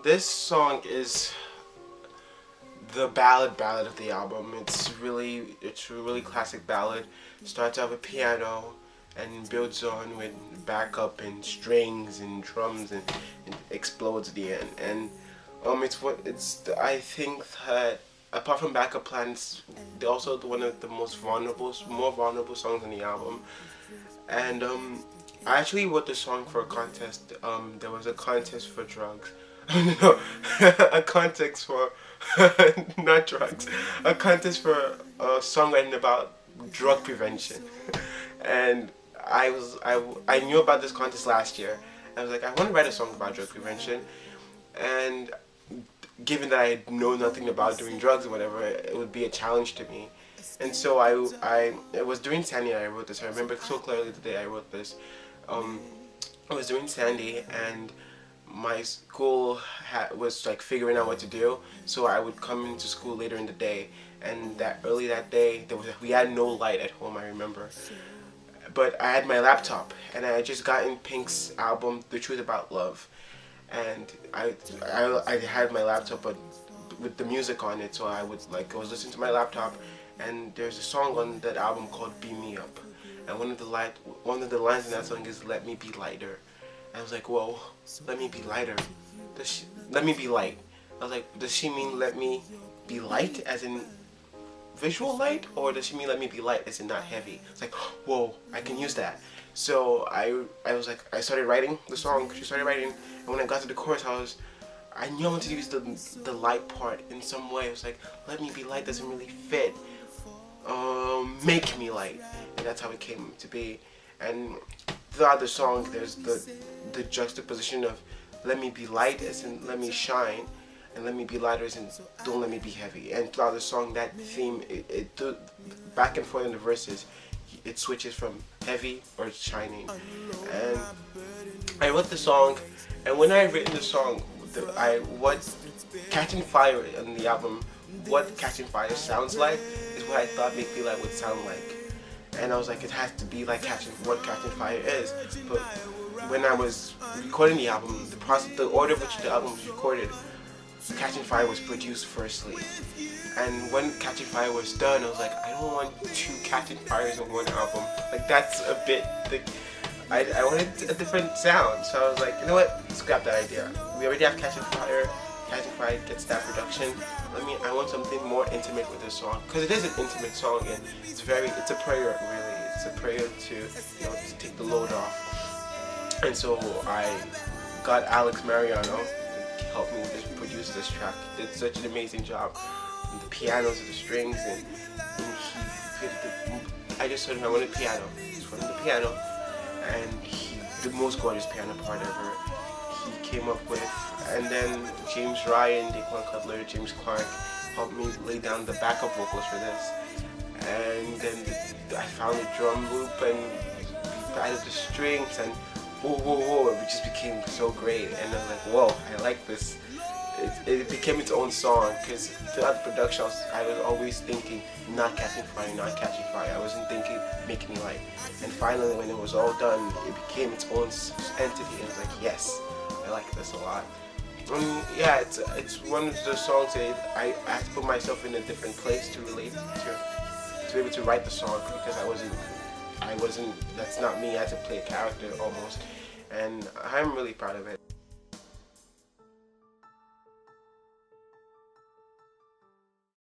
this song is the ballad of the album. It's a really classic ballad. Starts out with piano and builds on with backup and strings and drums and explodes at the end. And I think that apart from backup plans, they're also one of the more vulnerable songs on the album. And I actually wrote the song for a contest. There was a contest for drugs. No, a contest for not drugs. A contest for songwriting about drug prevention. And I knew about this contest last year. I was like, I want to write a song about drug prevention. And given that I know nothing about doing drugs or whatever, it would be a challenge to me. And so I was doing Sandy and I wrote this. I remember so clearly the day I wrote this. I was doing Sandy and my school was like figuring out what to do, so I would come into school later in the day, and early that day we had no light at home, I remember. But I had my laptop and I had just gotten Pink's album The Truth About Love, and I had my laptop with the music on it, so I was listening to my laptop, and there's a song on that album called Beam Me Up, and one of the lines in that song is "Let me be lighter." I was like, whoa, let me be lighter. Let me be light. I was like, does she mean let me be light as in visual light? Or does she mean let me be light as in not heavy? It's like, whoa, I can use that. So I started writing the song. She started writing. And when I got to the chorus, I knew I wanted to use the light part in some way. I was like, let me be light doesn't really fit. Make me light. And that's how it came to be. And throughout the song, there's the juxtaposition of let me be light as in let me shine, and let me be lighter as in don't let me be heavy. And throughout the song, that theme, it back and forth in the verses, it switches from heavy or shining. And I wrote the song, and when I had written the song, what Catching Fire on the album, what Catching Fire sounds like is what I thought Make Me Light would sound like. And I was like, it has to be like what Catching Fire is. But when I was recording the album, the order in which the album was recorded, Catching Fire was produced firstly. And when Catching Fire was done, I was like, I don't want two Catching Fires on one album. Like, that's a bit I wanted a different sound. So I was like, you know what, scrap that idea. We already have Catching Fire. Catching Fire gets that production. I want something more intimate with this song, because it is an intimate song, and it's a prayer, really. It's a prayer to, to take the load off. And so I got Alex Mariano to help me produce this track. He did such an amazing job, from the pianos to the strings, and I just told him I wanted piano. Just wanted the piano, and the most gorgeous piano part ever. He came up with, and then James Ryan, Daquan Cutler, James Clark helped me lay down the backup vocals for this. And then I found the drum loop and we added the strings, and whoa, it just became so great. And I'm like, whoa, I like this. It became its own song, because throughout the production I was always thinking not catching fire. I wasn't thinking Make Me Light. And finally, when it was all done, it became its own entity. And I was like, yes, I like this a lot. Yeah, it's one of those songs that I have to put myself in a different place to relate to be able to write the song, because I wasn't, that's not me. I had to play a character almost, and I'm really proud of it.